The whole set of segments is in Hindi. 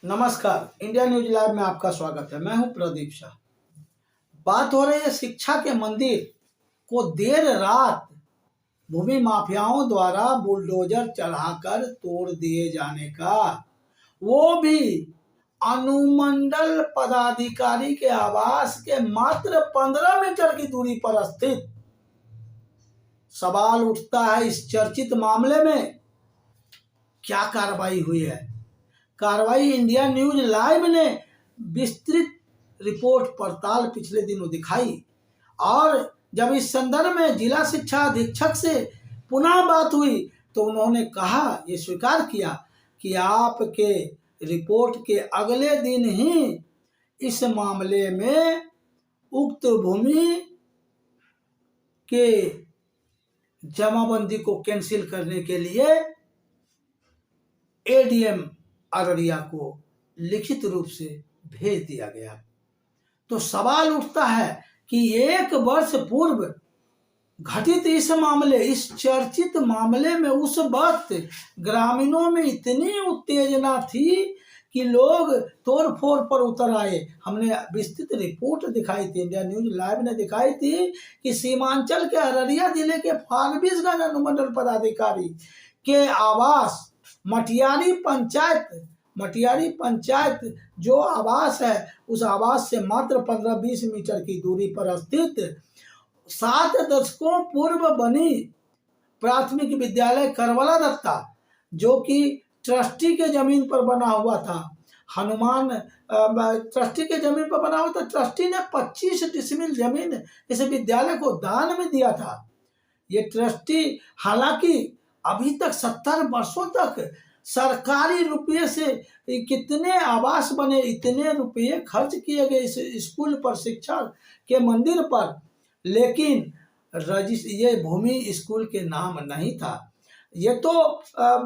नमस्कार, इंडिया न्यूज लाइव में आपका स्वागत है। मैं हूं प्रदीप शाह। बात हो रही है शिक्षा के मंदिर को देर रात भूमि माफियाओं द्वारा बुलडोजर चढ़ाकर तोड़ दिए जाने का, वो भी अनुमंडल पदाधिकारी के आवास के मात्र 15 मीटर की दूरी पर स्थित। सवाल उठता है, इस चर्चित मामले में क्या कार्रवाई हुई है? कार्रवाई इंडिया न्यूज लाइव ने विस्तृत रिपोर्ट पड़ताल पिछले दिनों दिखाई और जब इस संदर्भ में जिला शिक्षा अधीक्षक से पुनः बात हुई तो उन्होंने कहा, ये स्वीकार किया कि आपके रिपोर्ट के अगले दिन ही इस मामले में उक्त भूमि के जमाबंदी को कैंसिल करने के लिए एडीएम अररिया को लिखित रूप से भेज दिया गया। तो सवाल उठता है कि एक वर्ष पूर्व घटित इस चर्चित मामले में उस वक्त ग्रामीणों में इतनी उत्तेजना थी कि लोग तोड़ फोड़ पर उतर आए। हमने विस्तृत रिपोर्ट दिखाई थी, इंडिया न्यूज लाइव ने दिखाई थी कि सीमांचल के अररिया जिले के फारबिसगंज अनुमंडल पदाधिकारी के आवास मटियारी पंचायत जो आवास है, उस आवास से मात्र 15-20 मीटर की दूरी पर स्थित 7 दशकों पूर्व बनी प्राथमिक विद्यालय करवला दत्ता, जो कि ट्रस्टी के जमीन पर बना हुआ था, ट्रस्टी के जमीन पर बना हुआ था। ट्रस्टी ने 25 डिसमिल जमीन इस विद्यालय को दान में दिया था। ये ट्रस्टी हालांकि अभी तक 70 वर्षों तक सरकारी रुपये से कितने आवास बने, इतने रुपये खर्च किए गए इस स्कूल पर, शिक्षा के मंदिर पर, लेकिन ये भूमि स्कूल के नाम नहीं था। ये तो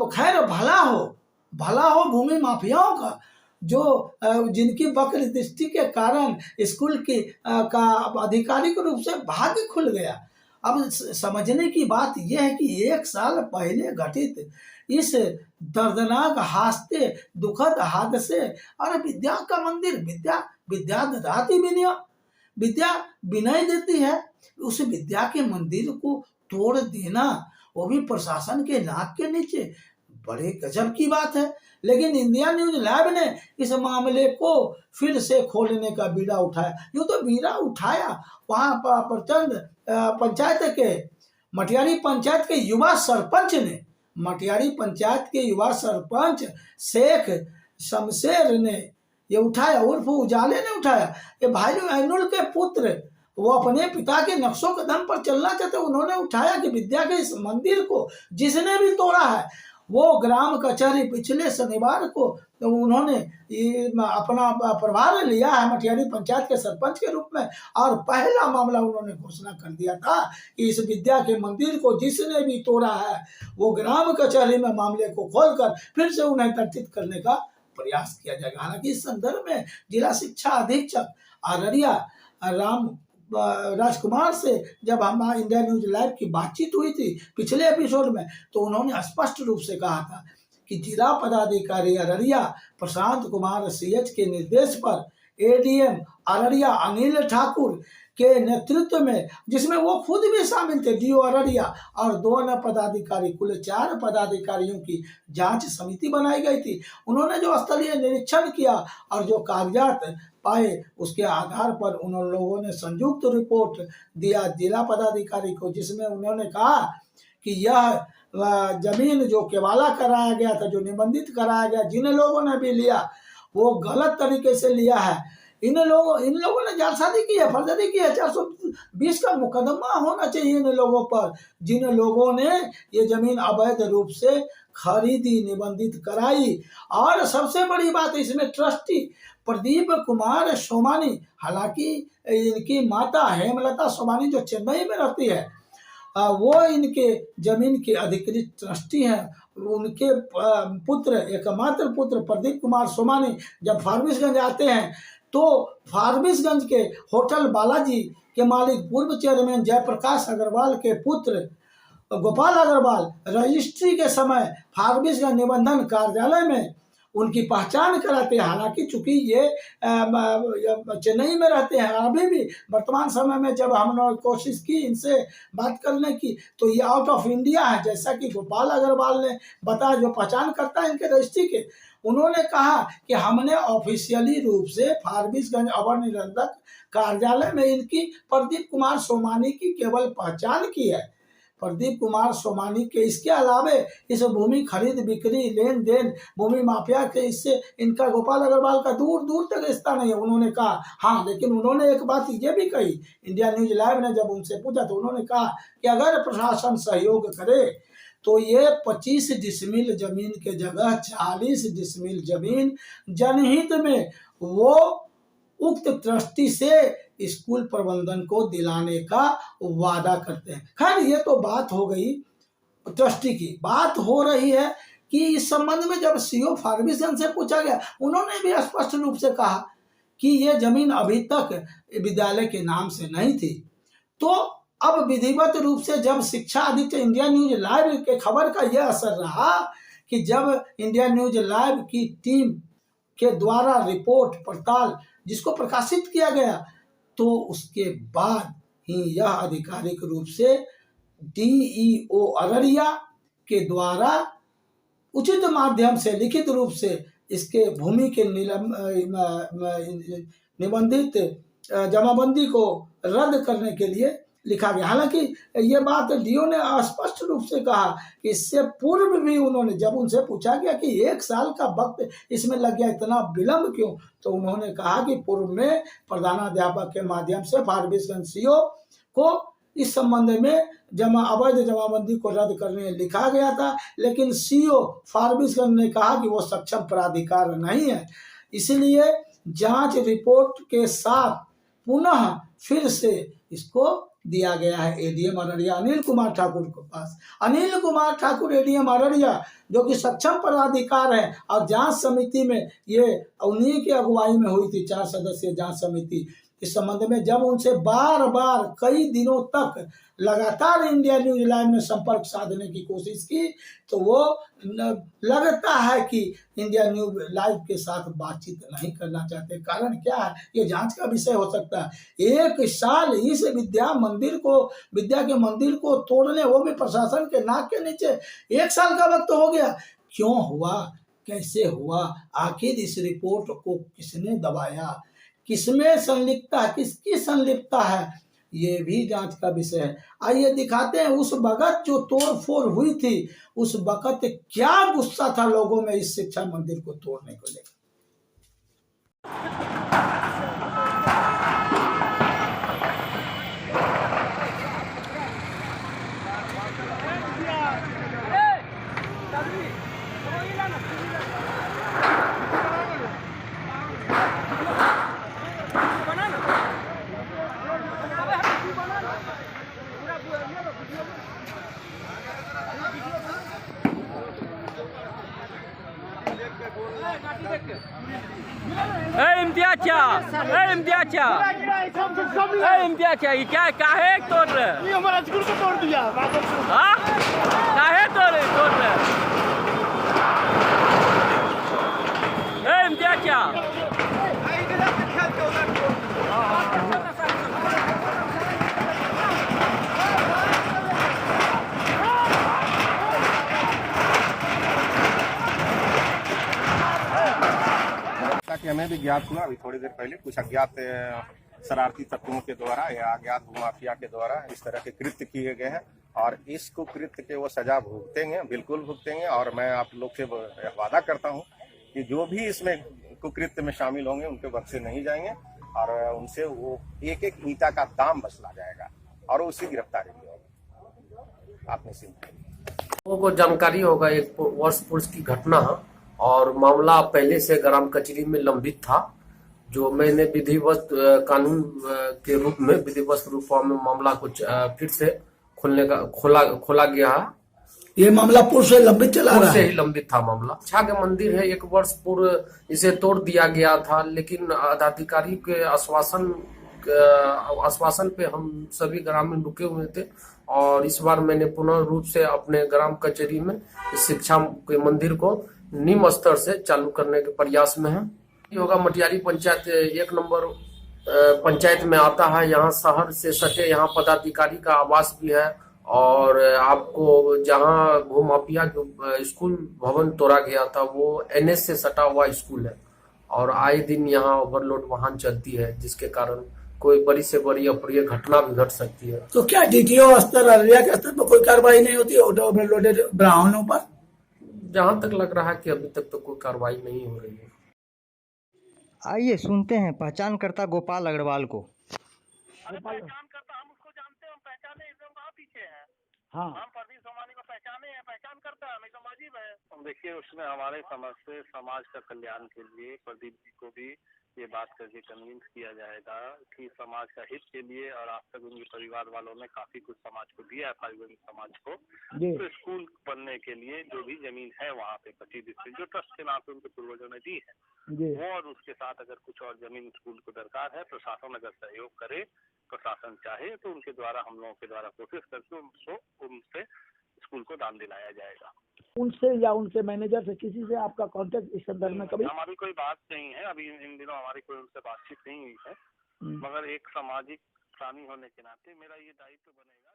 खैर भला हो भूमि माफियाओं का, जो जिनकी वक्र दृष्टि के कारण स्कूल की का आधिकारिक रूप से भाग्य खुल गया। अब समझने की बात यह है कि 1 साल पहले घटित इस दर्दनाक हादसे, दुखद हादसे, और विद्या का मंदिर, विद्या ददाति विनय, विद्या विनय देती है, उस विद्या के मंदिर को तोड़ देना, वो भी प्रशासन के नाक के नीचे, बड़े गजब की बात है। लेकिन इंडिया न्यूज लाइव ने इस मामले को फिर से खोलने का बीड़ा उठाया। यूँ तो बीड़ा उठाया वहाँ प्रचंड पंचायत के मटियारी पंचायत के युवा सरपंच ने, मटियारी पंचायत के युवा सरपंच शेख शमशेर ने ये उठाया, उर्फ उजाले ने उठाया। ये भाई ऐनुल के पुत्र, वो अपने पिता के नक्शों कदम पर चलना चाहते, उन्होंने उठाया कि विद्या के इस मंदिर को जिसने भी तोड़ा है वो ग्राम कचहरी पिछले शनिवार को तो उन्होंने अपना प्रभार लिया है मटियारी पंचायत के सरपंच के रूप में, और पहला मामला उन्होंने घोषणा कर दिया था कि इस विद्या के मंदिर को जिसने भी तोड़ा है वो ग्राम कचहरी में मामले को खोलकर फिर से उन्हें तर्थित करने का प्रयास किया जाएगा। हालांकि इस संदर्भ में जिला शिक्षा अधीक्षक अररिया राजकुमार से जब हम इंडिया न्यूज लाइव की बातचीत हुई थी पिछले एपिसोड में, तो उन्होंने स्पष्ट रूप से कहा था कि जिला पदाधिकारी अररिया प्रशांत कुमार CH के निर्देश पर एडीएम अररिया अनिल ठाकुर के नेतृत्व में, जिसमें वो खुद भी शामिल थे, DO अररिया और 2 अन्य पदाधिकारी, कुल 4 पदाधिकारियों की जांच समिति बनाई गई थी। उन्होंने जो स्थलीय निरीक्षण किया और जो कागजात पाए, उसके आधार पर उन लोगों ने संयुक्त रिपोर्ट दिया जिला पदाधिकारी को, जिसमें उन्होंने कहा कि यह जमीन जो केवाला कराया गया था, जो निबंधित कराया गया, जिन लोगों ने भी लिया वो गलत तरीके से लिया है। इन लोगों ने जालसाजी की है, फर्जरी की है। 420 का मुकदमा होना चाहिए इन लोगों पर, जिन लोगों ने ये जमीन अवैध रूप से खरीदी, निबंधित कराई। और सबसे बड़ी बात, इसमें ट्रस्टी प्रदीप कुमार सोमानी, हालांकि इनकी माता हेमलता सोमानी जो चेन्नई में रहती है, वो इनके जमीन के अधिकृत ट्रस्टी हैं। उनके पुत्र, एकमात्र पुत्र प्रदीप कुमार सोमानी जब फारबिसगंज आते हैं तो फारबिसगंज के होटल बालाजी के मालिक पूर्व चेयरमैन जयप्रकाश अग्रवाल के पुत्र गोपाल अग्रवाल रजिस्ट्री के समय फारबिसगंज निबंधन कार्यालय में उनकी पहचान कराते हैं। हालांकि चूंकि ये चेन्नई में रहते हैं, अभी भी वर्तमान समय में जब हमने कोशिश की इनसे बात करने की तो ये आउट ऑफ इंडिया है, जैसा कि गोपाल अग्रवाल ने बताया जो पहचान करता है इनके रजिस्ट्री के। उन्होंने कहा कि हमने ऑफिशियली रूप से फारबिसगंज अवर निबंधक कार्यालय में इनकी प्रदीप कुमार सोमानी की केवल पहचान की है। प्रदीप कुमार सोमानी के इसके अलावे इस भूमि खरीद बिक्री लेन देन भूमि माफिया के इससे इनका गोपाल अग्रवाल का दूर दूर तक रिश्ता नहीं है, उन्होंने कहा। हाँ, लेकिन उन्होंने एक बात ये भी कही, इंडिया न्यूज लाइव ने जब उनसे पूछा तो उन्होंने कहा कि अगर प्रशासन सहयोग करे तो ये 25 डिसमिल जमीन के जगह 40 डिसमिल जमीन जनहित में वो उक्त ट्रस्टी से स्कूल प्रबंधन को दिलाने का वादा करते हैं। खैर, ये तो बात हो गई ट्रस्टी की। बात हो रही है कि इस संबंध में जब सीओ फारबिसगंज से पूछा गया, उन्होंने भी स्पष्ट रूप से कहा कि ये जमीन अभी तक विद्यालय के नाम से नहीं थी। तो अब विधिवत रूप से जब शिक्षा अधीक्षक इंडिया न्यूज लाइव के खबर का यह असर रहा कि जब इंडिया न्यूज लाइव की टीम के द्वारा रिपोर्ट पड़ताल जिसको प्रकाशित किया गया, तो उसके बाद ही यह आधिकारिक रूप से डीईओ अररिया के द्वारा उचित माध्यम से लिखित रूप से इसके भूमि के निबंधित जमाबंदी को रद्द करने के लिए लिखा गया। हालांकि ये बात डीओ ने स्पष्ट रूप से कहा कि इससे पूर्व भी उन्होंने, जब उनसे पूछा गया कि 1 साल का वक्त इसमें लग गया, इतना विलंब क्यों, तो उन्होंने कहा कि पूर्व में प्रधानाध्यापक के माध्यम से फारबिसगंज सीओ को इस संबंध में अवैध जमाबंदी को रद्द करने लिखा गया था, लेकिन सीओ फारबिसगंज ने कहा कि वो सक्षम प्राधिकार नहीं है, इसलिए जांच रिपोर्ट के साथ पुनः फिर से इसको दिया गया है एडीएम अररिया अनिल कुमार ठाकुर के पास। अनिल कुमार ठाकुर एडीएम अररिया जो कि सक्षम पदाधिकार है, और जांच समिति में ये उन्हीं की अगुवाई में हुई थी 4 सदस्यीय जांच समिति। इस संबंध में जब उनसे बार बार कई दिनों तक लगातार इंडिया न्यूज लाइव में संपर्क साधने की कोशिश की, तो वो लगता है कि इंडिया न्यूज लाइव के साथ बातचीत नहीं करना चाहते। कारण क्या है, ये जांच का विषय हो सकता है। 1 साल इस विद्या के मंदिर को तोड़ने, वो भी प्रशासन के नाक के नीचे, 1 साल का वक्त हो गया। क्यों हुआ, कैसे हुआ, आखिर इस रिपोर्ट को किसने दबाया, किसमें संलिप्तता, किसकी संलिप्तता है, ये भी जांच का विषय है। आइए दिखाते हैं उस वक्त जो तोड़ फोड़ हुई थी, उस वक्त क्या गुस्सा था लोगों में इस शिक्षा मंदिर को तोड़ने को लेकर। इम्तियाज ये क्या काहे तोड़ रहे? ये हमारा स्कूल को तोड़ दिया। हाँ, काहे तोड़ रहे? इम्तियाज कि हमें भी ज्ञात हुआ अभी थोड़ी देर पहले कुछ अज्ञात शरारती तत्वों के द्वारा या अज्ञात भूमाफिया के द्वारा इस तरह के कृत्य किए गए हैं, और इस कुकृत्य के वो सजा भुगतेंगे, बिल्कुल भुगतेंगे। और मैं आप लोग से वादा करता हूं कि जो भी इसमें कुकृत्य में शामिल होंगे उनके बख्शे नहीं जाएंगे, और उनसे वो एक एक ईंटा का दाम वसूला जाएगा और उसकी गिरफ्तारी भी होगी। आपने लोगों को जानकारी होगा, एक वर्ष पूर्व की घटना और मामला पहले से ग्राम कचहरी में लंबित था, जो मैंने विधिवत कानून के रूप में विधिवत रूप में मामला को फिर से खोला गया है। ये मामला पूर्व से लंबित चला रहा है, से ही लंबित था मामला। अच्छा के मंदिर है, 1 वर्ष पूर्व इसे तोड़ दिया गया था, लेकिन अधिकारी के आश्वासन पे हम सभी ग्रामीण रुके हुए थे, और इस बार मैंने पुनः रूप से अपने ग्राम कचहरी में शिक्षा के मंदिर को निम्न स्तर से चालू करने के प्रयास में है। योगा मटियारी पंचायत 1 नंबर पंचायत में आता है। यहाँ शहर से सटे यहाँ पदाधिकारी का आवास भी है और आपको जहाँ भूमाफिया जो स्कूल भवन तोड़ा गया था वो NH से सटा हुआ स्कूल है और आए दिन यहाँ ओवरलोड वाहन चलती है जिसके कारण कोई बड़ी से बड़ी अप्रिय घटना भी घट सकती है। तो क्या DTO स्तर अररिया के स्तर पर कोई कार्रवाई नहीं होती ओवरलोडेड वाहनों पर? जहां तक लग रहा है कि अभी तक तो कोई कार्रवाई नहीं हो रही है। आइए सुनते हैं पहचानकर्ता गोपाल अग्रवाल को। पहचानकर्ता हम उसको जानते हैं, हम पहचाने एकदम कहाँ पीछे हैं। हाँ, हम प्रदीप सोमानी को पहचाने हैं, पहचान करता है, हमें तो अजीब है। देखिए उसमें हमारे समझ से समाज का कल्याण के लिए प्रदीप जी को भी ये बात करके कन्विंस किया जाएगा कि समाज का हित के लिए, और आज तक उनके परिवार वालों ने काफी कुछ समाज को दिया है, पारिवारिक समाज को, तो स्कूल बनने के लिए जो भी जमीन है वहाँ पे 25 डिस्ट्रिक्ट जो ट्रस्ट के नाम पे उनके पूर्वजों ने दी है वो, और उसके साथ अगर कुछ और जमीन स्कूल को दरकार है, प्रशासन अगर सहयोग करे, प्रशासन चाहे तो उनके द्वारा, हम लोगों के द्वारा कोशिश करके उनसे स्कूल को दान दिलाया जाएगा। उनसे या उनके मैनेजर से किसी से आपका कांटेक्ट इस संदर्भ में कभी? हमारी कोई बात नहीं है, अभी इन दिनों हमारी कोई उनसे बातचीत नहीं हुई है, मगर एक सामाजिक प्राणी होने के नाते मेरा ये दायित्व बनेगा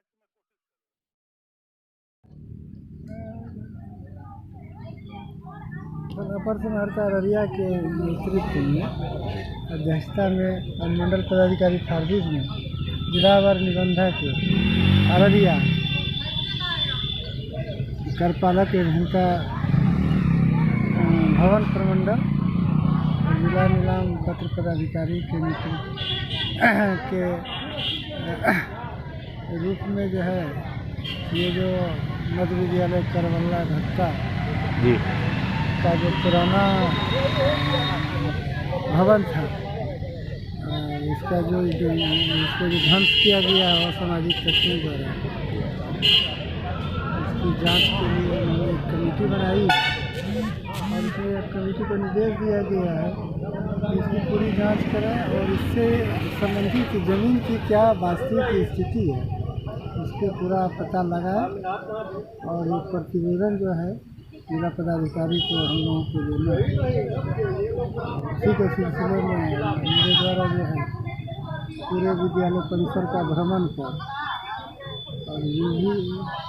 कि अपर समाहर्ता अररिया के नेतृत्व में अध्यक्षता में अनुमंडल पदाधिकारी फारबिस में जिलावार निबंधक अररिया कार्यपालक अभियंता भवन प्रमंडल जिला नीलाम पत्र पदाधिकारी के नेतृत्व के रूप में जो है ये जो मध्य विद्यालय करवल्ला घट्टा जी का जो पुराना भवन था, इसका जो इसको जो ध्वंस किया गया है सामाजिक तत्वों द्वारा, इसकी जांच के लिए उन्होंने एक कमेटी बनाई और इसमें कमेटी को निर्देश दिया गया है कि इसकी पूरी जांच करें और इससे संबंधित ज़मीन की क्या वास्तविक स्थिति है उसके पूरा पता लगाएं और एक प्रतिवेदन जो है जिला पदाधिकारी को हम लोगों को देना है। उसी के सिलसिले में मेरे द्वारा जो है पूरे विद्यालय परिसर का भ्रमण कर और ये भी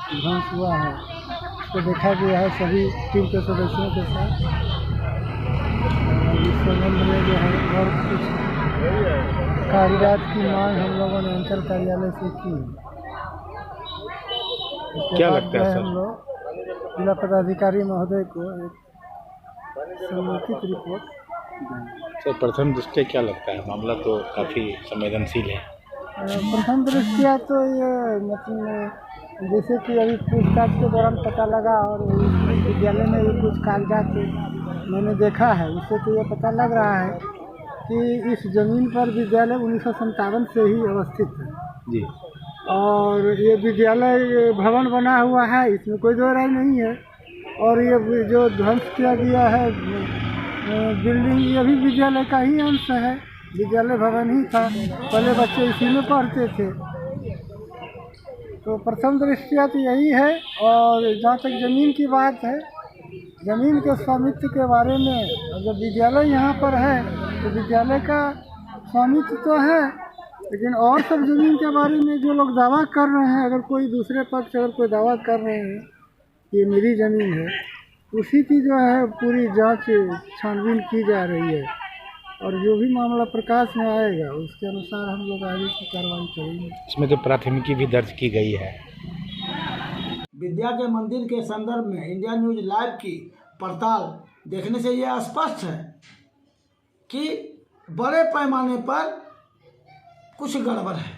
ध्वंस हुआ है उसको देखा गया है सभी टीम के सदस्यों के साथ। और इस संबंध में जो है और कुछ कागजात की मांग हम लोगों ने अंचल कार्यालय से की। क्या लगता है हम लोग जिला पदाधिकारी महोदय को एक समेकित रिपोर्ट दें। सर प्रथम दृष्टया क्या लगता है, मामला तो काफ़ी संवेदनशील है? प्रथम दृष्टया तो ये मतलब जैसे कि अभी पूछताछ के दौरान पता लगा और विद्यालय में ये कुछ कागजात मैंने देखा है, उससे तो ये पता लग रहा है कि इस ज़मीन पर विद्यालय 1957 से ही अवस्थित है जी, और ये विद्यालय भवन बना हुआ है, इसमें कोई दो राय नहीं है। और ये जो ध्वंस किया गया है बिल्डिंग, ये भी विद्यालय का ही अंश है, विद्यालय भवन ही था, पहले बच्चे इसी में पढ़ते थे। तो प्रथम दृष्टया तो यही है। और जहाँ तक ज़मीन की बात है, ज़मीन के स्वामित्व के बारे में अगर विद्यालय यहाँ पर है तो विद्यालय का स्वामित्व तो है, लेकिन और सब ज़मीन के बारे में जो लोग दावा कर रहे हैं, अगर कोई दूसरे पक्ष अगर कोई दावा कर रहे हैं ये मेरी ज़मीन है, उसी की जो है पूरी जांच छानबीन की जा रही है और जो भी मामला प्रकाश में आएगा उसके अनुसार हम लोग आगे की कार्रवाई करेंगे। इसमें तो प्राथमिकी भी दर्ज की गई है। विद्या के मंदिर के संदर्भ में इंडिया न्यूज लाइव की पड़ताल देखने से यह स्पष्ट है कि बड़े पैमाने पर कुछ गड़बड़ है।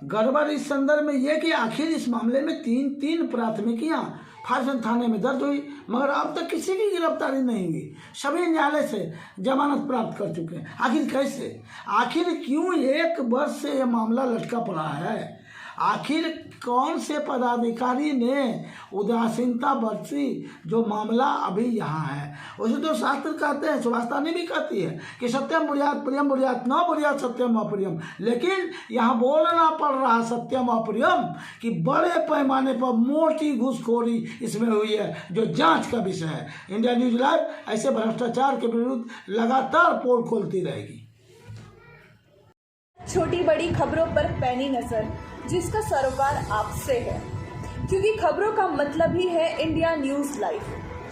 गड़बड़ इस संदर्भ में यह कि आखिर इस मामले में तीन प्राथमिकियां फारसन थाने में दर्ज हुई, मगर अब तक किसी की गिरफ्तारी नहीं हुई। सभी न्यायालय से जमानत प्राप्त कर चुके हैं। आखिर कैसे, आखिर क्यों 1 वर्ष से यह मामला लटका पड़ा है? आखिर कौन से पदाधिकारी ने उदासीनता बरती जो मामला अभी यहाँ है। उसे तो शास्त्र कहते हैं, सुभाषतानी भी कहती है कि सत्यम बुढ़ियात प्रियम बुढ़ियात न बुढ़ियात सत्यम अप्रियम, लेकिन यहाँ बोलना पड़ रहा सत्यम अप्रियम कि बड़े पैमाने पर मोटी घूसखोरी इसमें हुई है, जो जांच का विषय है। इंडिया न्यूज लाइव ऐसे भ्रष्टाचार के विरुद्ध लगातार पोल खोलती रहेगी। छोटी बड़ी खबरों पर पैनी नजर, जिसका सरोकार आपसे है, क्योंकि खबरों का मतलब ही है इंडिया न्यूज लाइव।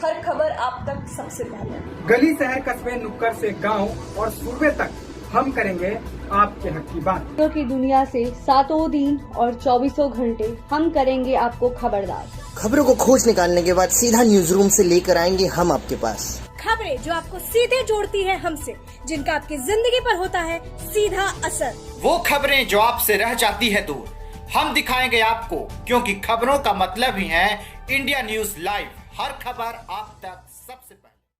हर खबर आप तक सबसे पहले। गली शहर कस्बे नुक्कड़ से गांव और सूबे तक हम करेंगे आपके हक की बात। खबरों की दुनिया से सातों दिन और 24 घंटे हम करेंगे आपको खबरदार। खबरों को खोज निकालने के बाद सीधा न्यूज रूम से लेकर आएंगे हम आपके पास। खबरें जो आपको सीधे जोड़ती है हमसे, जिनका आपकी जिंदगी पर होता है सीधा असर। वो खबरें जो आपसे रह जाती है दूर, हम दिखाएंगे आपको, क्योंकि खबरों का मतलब ही है इंडिया न्यूज लाइव। हर खबर आप तक सबसे पहले।